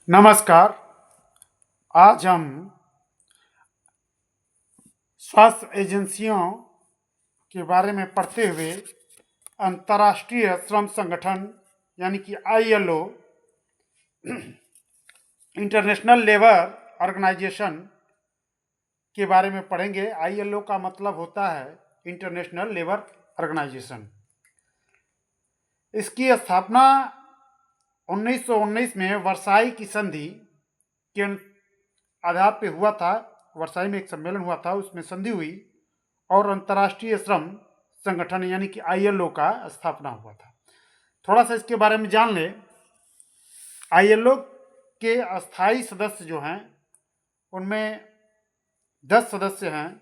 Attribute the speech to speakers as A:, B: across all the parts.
A: नमस्कार। आज हम स्वास्थ्य एजेंसियों के बारे में पढ़ते हुए अंतर्राष्ट्रीय श्रम संगठन यानी कि आईएलओ इंटरनेशनल लेबर ऑर्गेनाइजेशन के बारे में पढ़ेंगे। आईएलओ का मतलब होता है इंटरनेशनल लेबर ऑर्गेनाइजेशन। इसकी स्थापना 1919 में वर्साई की संधि के आधार पे हुआ था। वर्साई में एक सम्मेलन हुआ था, उसमें संधि हुई और अंतर्राष्ट्रीय श्रम संगठन यानी कि आईएलओ का स्थापना हुआ था। थोड़ा सा इसके बारे में जान लें। आईएलओ के अस्थाई सदस्य जो हैं उनमें 10 सदस्य हैं।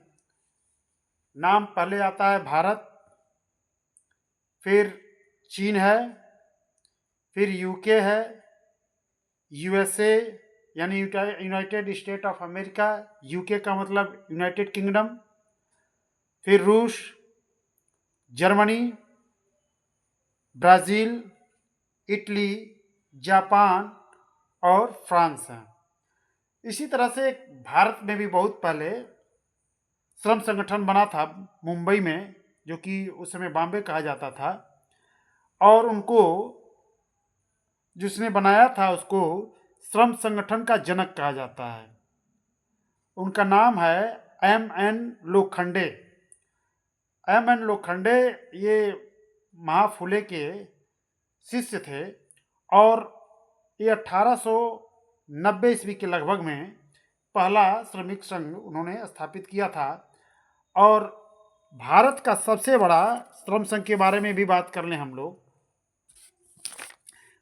A: नाम पहले आता है भारत, फिर चीन है, फिर यूके है, यूएसए यानी United state of America, UK का मतलब यूनाइटेड किंगडम, फिर रूस, जर्मनी, ब्राज़ील, इटली, जापान और फ्रांस हैं। इसी तरह से भारत में भी बहुत पहले श्रम संगठन बना था मुंबई में, जो कि उस समय बॉम्बे कहा जाता था, और उनको जिसने बनाया था उसको श्रम संगठन का जनक कहा जाता है। उनका नाम है एम.एन. लोखंडे। एम.एन. लोखंडे ये महाफुले के शिष्य थे और ये 1890 ईस्वी के लगभग में पहला श्रमिक संघ उन्होंने स्थापित किया था। और भारत का सबसे बड़ा श्रम संघ के बारे में भी बात कर लें हम लोग।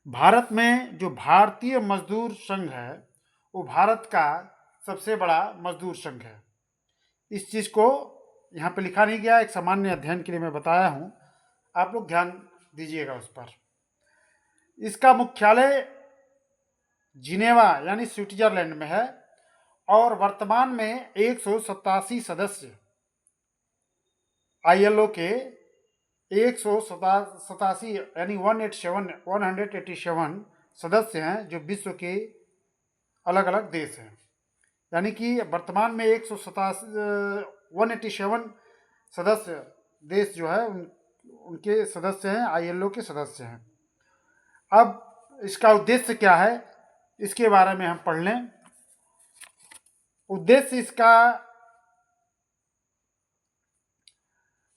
A: भारत में जो भारतीय मजदूर संघ है वो भारत का सबसे बड़ा मजदूर संघ है। इस चीज़ को यहाँ पे लिखा नहीं गया, एक सामान्य अध्ययन के लिए मैं बताया हूँ, आप लोग ध्यान दीजिएगा उस पर। इसका मुख्यालय जिनेवा यानी स्विट्जरलैंड में है और वर्तमान में 187 सदस्य आईएलओ के 187 यानी 187 सदस्य हैं जो विश्व के अलग अलग देश हैं। यानी कि वर्तमान में 187 सदस्य देश जो है उनके सदस्य हैं, आईएलओ के सदस्य हैं। अब इसका उद्देश्य क्या है इसके बारे में हम पढ़ लें। उद्देश्य इसका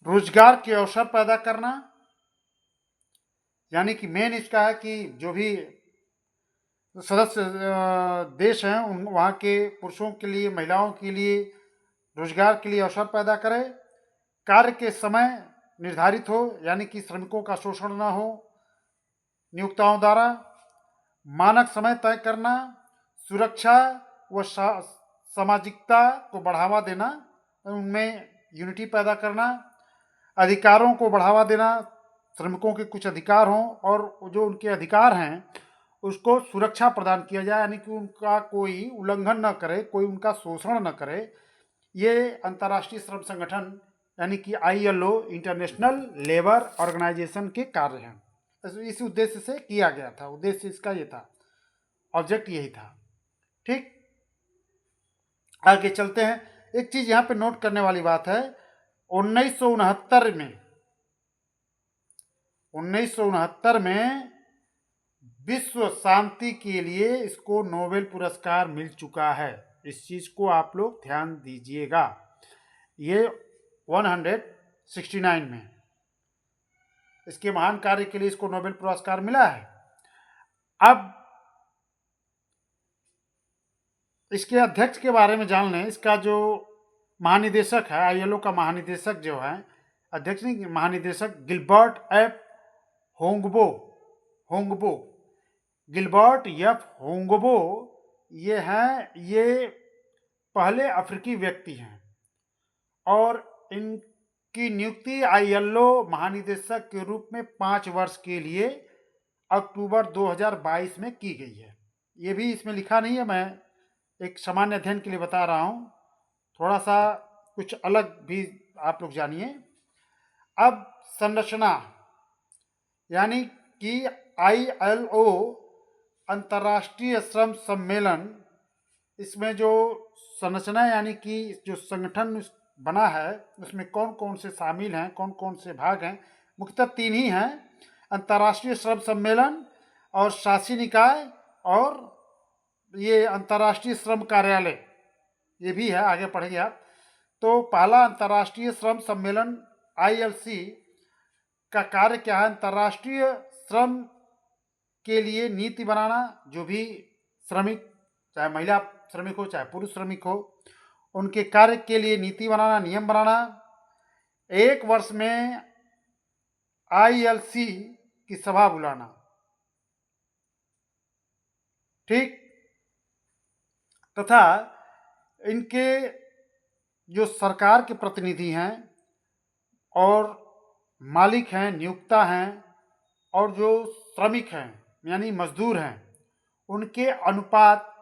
A: रोजगार के अवसर पैदा करना, यानी कि मेन इसका है कि जो भी सदस्य देश हैं उन वहाँ के पुरुषों के लिए, महिलाओं के लिए रोजगार के लिए अवसर पैदा करे। कार्य के समय निर्धारित हो, यानी कि श्रमिकों का शोषण न हो नियोक्ताओं द्वारा। मानक समय तय करना, सुरक्षा व सामाजिकता को बढ़ावा देना, उनमें यूनिटी पैदा करना, अधिकारों को बढ़ावा देना, श्रमिकों के कुछ अधिकार हों और जो उनके अधिकार हैं उसको सुरक्षा प्रदान किया जाए, यानी कि उनका कोई उल्लंघन न करे, कोई उनका शोषण न करे। ये अंतर्राष्ट्रीय श्रम संगठन यानी कि आईएलओ इंटरनेशनल लेबर ऑर्गेनाइजेशन के कार्य हैं। इस उद्देश्य से किया गया था, उद्देश्य इसका ये था, ऑब्जेक्ट यही था। ठीक, आगे चलते हैं। एक चीज यहाँ पे नोट करने वाली बात है, 1969 में विश्व शांति के लिए इसको नोबेल पुरस्कार मिल चुका है। इस चीज को आप लोग ध्यान दीजिएगा। ये 169 में इसके महान कार्य के लिए इसको नोबेल पुरस्कार मिला है। अब इसके अध्यक्ष के बारे में जान लें। इसका जो महानिदेशक है, आईएलओ का महानिदेशक जो है, अध्यक्ष नहीं, महानिदेशक Gilbert F Houngbo, Gilbert F Houngbo ये पहले अफ्रीकी व्यक्ति हैं और इनकी नियुक्ति आईएलओ महानिदेशक के रूप में 5 वर्ष के लिए अक्टूबर 2022 में की गई है। ये भी इसमें लिखा नहीं है, मैं एक सामान्य अध्ययन के लिए बता रहा हूँ, थोड़ा सा कुछ अलग भी आप लोग जानिए। अब संरचना, यानी कि आईएलओ अंतर्राष्ट्रीय श्रम सम्मेलन, इसमें जो संरचना यानी कि जो संगठन बना है उसमें कौन कौन से शामिल हैं, कौन कौन से भाग हैं, मुख्यतः तीन ही हैं: अंतर्राष्ट्रीय श्रम सम्मेलन और शासी निकाय और ये अंतर्राष्ट्रीय श्रम कार्यालय, ये भी है, आगे पढ़ेंगे आप। तो पहला अंतर्राष्ट्रीय श्रम सम्मेलन ILC का कार्य क्या है? अंतर्राष्ट्रीय श्रम के लिए नीति बनाना, जो भी श्रमिक, चाहे महिला श्रमिक हो चाहे पुरुष श्रमिक हो, उनके कार्य के लिए नीति बनाना, नियम बनाना। एक वर्ष में ILC की सभा बुलाना, ठीक। तथा इनके जो सरकार के प्रतिनिधि हैं और मालिक हैं, नियोक्ता हैं, और जो श्रमिक हैं यानी मजदूर हैं, उनके अनुपात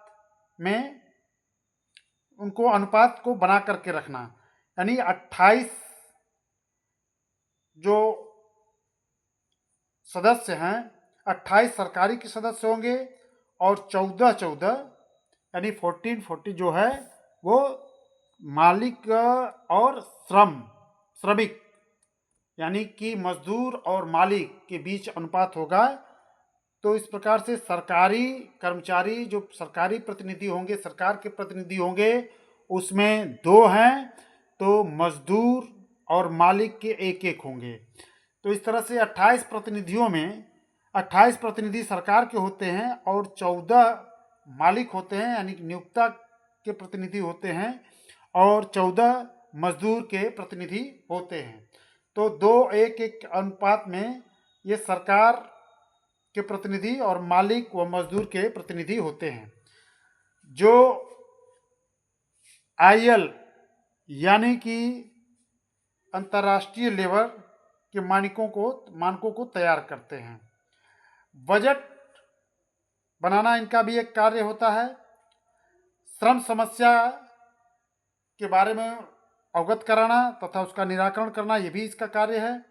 A: में, उनको अनुपात को बना करके रखना। यानी 28 जो सदस्य हैं, 28 सरकारी के सदस्य होंगे और 14 यानी 14 जो है वो मालिक और श्रमिक यानी कि मजदूर और मालिक के बीच अनुपात होगा। तो इस प्रकार से सरकारी कर्मचारी, जो सरकारी प्रतिनिधि होंगे, सरकार के प्रतिनिधि होंगे, उसमें 2 हैं, तो मजदूर और मालिक के 1 होंगे। तो इस तरह से 28 प्रतिनिधियों में 28 प्रतिनिधि सरकार के होते हैं और 14 मालिक होते हैं यानी नियोक्ता के प्रतिनिधि होते हैं और 14 मजदूर के प्रतिनिधि होते हैं। तो 2:1 अनुपात में ये सरकार के प्रतिनिधि और मालिक व मजदूर के प्रतिनिधि होते हैं। जो IL यानी कि अंतर्राष्ट्रीय लेबर के मानकों को तैयार करते हैं। बजट बनाना इनका भी एक कार्य होता है। श्रम समस्या के बारे में अवगत कराना तथा उसका निराकरण करना, ये भी इसका कार्य है।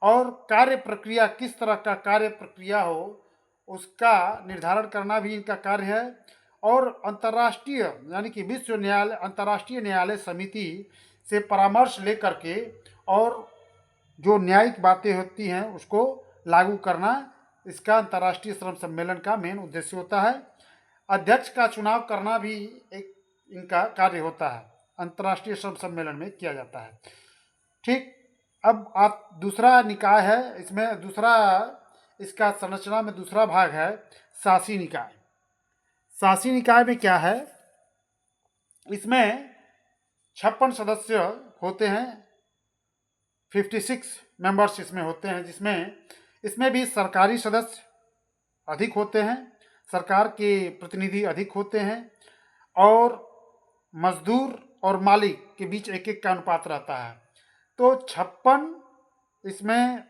A: और कार्य प्रक्रिया, किस तरह का कार्य प्रक्रिया हो उसका निर्धारण करना भी इनका कार्य है। और अंतर्राष्ट्रीय यानी कि विश्व न्यायालय, अंतर्राष्ट्रीय न्यायालय समिति से परामर्श लेकर के और जो न्यायिक बातें होती हैं उसको लागू करना, इसका अंतर्राष्ट्रीय श्रम सम्मेलन का मेन उद्देश्य होता है। अध्यक्ष का चुनाव करना भी एक इनका कार्य होता है, अंतर्राष्ट्रीय श्रम सम्मेलन में किया जाता है, ठीक। अब आप दूसरा निकाय है, इसमें दूसरा, इसका संरचना में दूसरा भाग है शासी निकाय। शासी निकाय में क्या है? इसमें 56 सदस्य होते हैं, 56 मेंबर्स इसमें होते हैं, इसमें भी सरकारी सदस्य अधिक होते हैं, सरकार के प्रतिनिधि अधिक होते हैं और मजदूर और मालिक के बीच 1 का अनुपात रहता है। तो 56 इसमें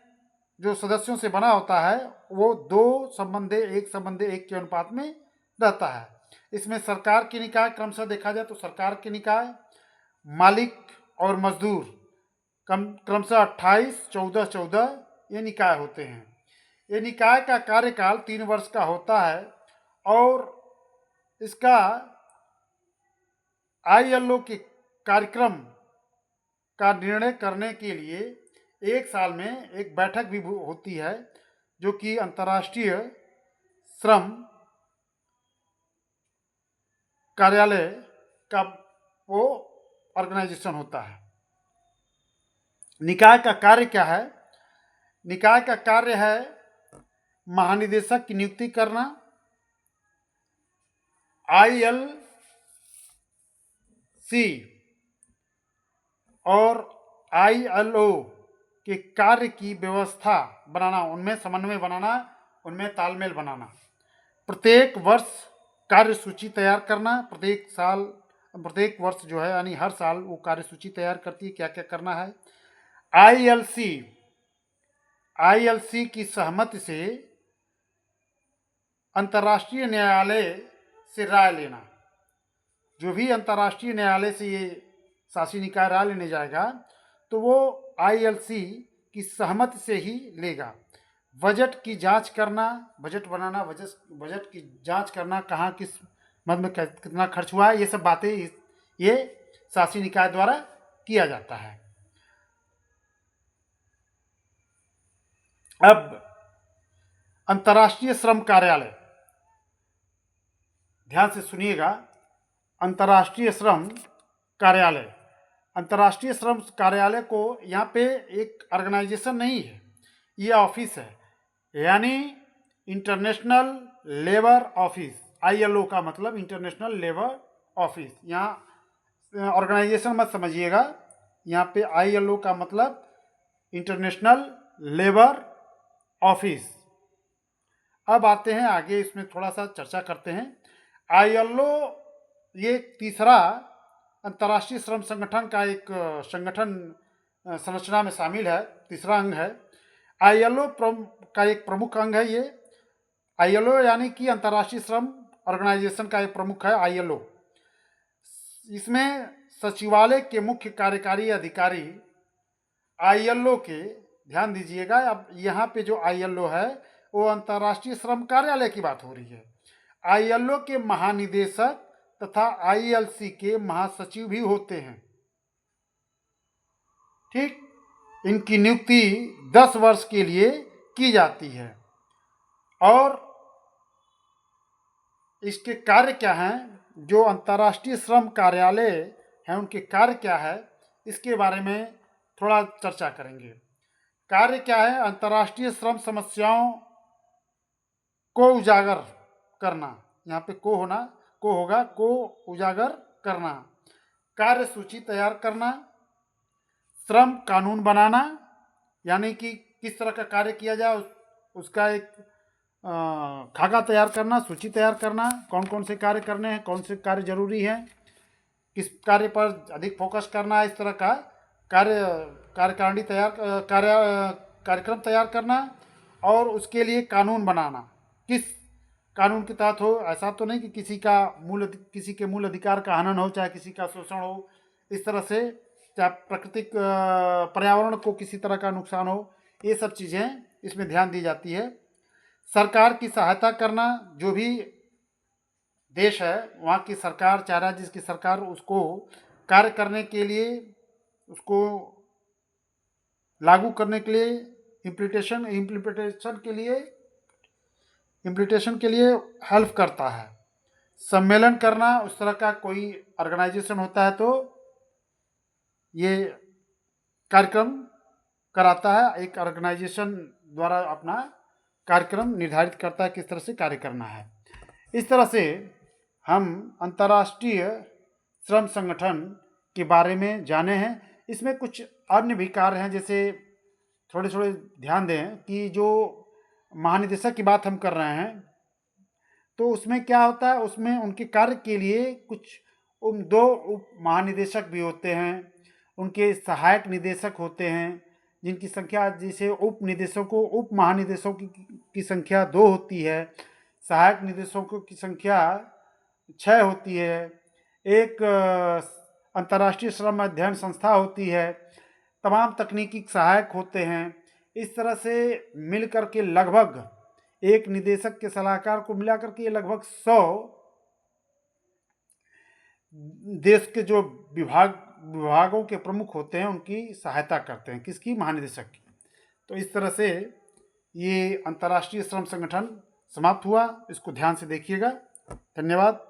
A: जो सदस्यों से बना होता है वो 2:1 के अनुपात में रहता है। इसमें सरकार की निकाय, क्रमशः देखा जाए तो सरकार की निकाय, मालिक और मजदूर क्रमशः 28, 14 ये निकाय होते हैं। ये निकाय का कार्यकाल 3 वर्ष का होता है और इसका ILO के कार्यक्रम का निर्णय करने के लिए 1 साल में एक बैठक भी होती है, जो कि अंतर्राष्ट्रीय श्रम कार्यालय का वो ऑर्गेनाइजेशन होता है। निकाय का कार्य क्या है? निकाय का कार्य है महानिदेशक की नियुक्ति करना, ILC और ILO के कार्य की व्यवस्था बनाना, उनमें समन्वय बनाना, उनमें तालमेल बनाना, प्रत्येक वर्ष कार्य सूची तैयार करना, प्रत्येक वर्ष जो है यानी हर साल वो कार्य सूची तैयार करती है, क्या क्या करना है। ILC की सहमति से अंतर्राष्ट्रीय न्यायालय से राय लेना, जो भी अंतर्राष्ट्रीय न्यायालय से ये शासी निकाय राय लेने जाएगा तो वो ILC की सहमति से ही लेगा। बजट की जांच करना, बजट बनाना, बजट की जांच करना, कहाँ किस मद में कितना खर्च हुआ है, ये सब बातें ये शासी निकाय द्वारा किया जाता है। अब अंतर्राष्ट्रीय श्रम कार्यालय, ध्यान से सुनिएगा, अंतर्राष्ट्रीय श्रम कार्यालय, अंतर्राष्ट्रीय श्रम कार्यालय को यहाँ पे एक ऑर्गेनाइजेशन नहीं है, ये ऑफिस है, यानी इंटरनेशनल लेबर ऑफिस, ILO का मतलब इंटरनेशनल लेबर ऑफिस। यहाँ ऑर्गेनाइजेशन मत समझिएगा, यहाँ पे ILO का मतलब इंटरनेशनल लेबर ऑफिस। अब आते हैं आगे, इसमें थोड़ा सा चर्चा करते हैं। ILO ये तीसरा अंतर्राष्ट्रीय श्रम संगठन का एक संगठन संरचना में शामिल है, तीसरा अंग है। ILO का एक प्रमुख अंग है ये। ILO यानी कि अंतर्राष्ट्रीय श्रम ऑर्गेनाइजेशन का एक प्रमुख है ILO। इसमें सचिवालय के मुख्य कार्यकारी अधिकारी ILO के, ध्यान दीजिएगा, अब यहाँ पे जो ILO है वो अंतर्राष्ट्रीय श्रम कार्यालय की बात हो रही है। ILO के महानिदेशक तथा ILC के महासचिव भी होते हैं। ठीक, इनकी नियुक्ति 10 वर्ष के लिए की जाती है। और इसके कार्य क्या हैं, जो अंतर्राष्ट्रीय श्रम कार्यालय हैं उनके कार्य क्या है, इसके बारे में थोड़ा चर्चा करेंगे। कार्य क्या है, अंतर्राष्ट्रीय श्रम समस्याओं को उजागर करना, यहाँ पे को होगा, को उजागर करना, कार्य सूची तैयार करना, श्रम कानून बनाना, यानी कि किस तरह का कार्य किया जाए उसका एक खाका तैयार करना, सूची तैयार करना, कौन कौन से कार्य करने हैं, कौन से कार्य जरूरी हैं, किस कार्य पर अधिक फोकस करना है, इस तरह का कार्यकारिणी कार्यक्रम तैयार करना, और उसके लिए कानून बनाना, किस कानून के तहत हो। ऐसा तो नहीं कि किसी के मूल अधिकार का हनन हो, चाहे किसी का शोषण हो, इस तरह से, चाहे प्राकृतिक पर्यावरण को किसी तरह का नुकसान हो, ये सब चीज़ें इसमें ध्यान दी जाती है। सरकार की सहायता करना, जो भी देश है वहाँ की सरकार, चाहे राज्य की सरकार, उसको कार्य करने के लिए, उसको लागू करने के लिए, इम्प्लीमेंटेशन के लिए हेल्प करता है। सम्मेलन करना, उस तरह का कोई ऑर्गेनाइजेशन होता है तो ये कार्यक्रम कराता है, एक ऑर्गेनाइजेशन द्वारा अपना कार्यक्रम निर्धारित करता है किस तरह से कार्य करना है। इस तरह से हम अंतर्राष्ट्रीय श्रम संगठन के बारे में जाने हैं। इसमें कुछ अन्य भी कार्य हैं, जैसे थोड़े थोड़े ध्यान दें कि जो महानिदेशक की बात हम कर रहे हैं तो उसमें क्या होता है, उसमें उनके कार्य के लिए कुछ 2 उप महानिदेशक भी होते हैं, उनके सहायक निदेशक होते हैं जिनकी संख्या, जैसे उप निदेशकों, उप महानिदेशकों की संख्या 2 होती है, सहायक निदेशकों की संख्या 6 होती है, एक अंतर्राष्ट्रीय श्रम अध्ययन संस्था होती है, तमाम तकनीकी सहायक होते हैं। इस तरह से मिलकर के लगभग एक निदेशक के सलाहकार को मिलाकर के लगभग 100 देश के जो विभागों के प्रमुख होते हैं उनकी सहायता करते हैं, किसकी, महानिदेशक की। तो इस तरह से ये अंतर्राष्ट्रीय श्रम संगठन समाप्त हुआ, इसको ध्यान से देखिएगा। धन्यवाद।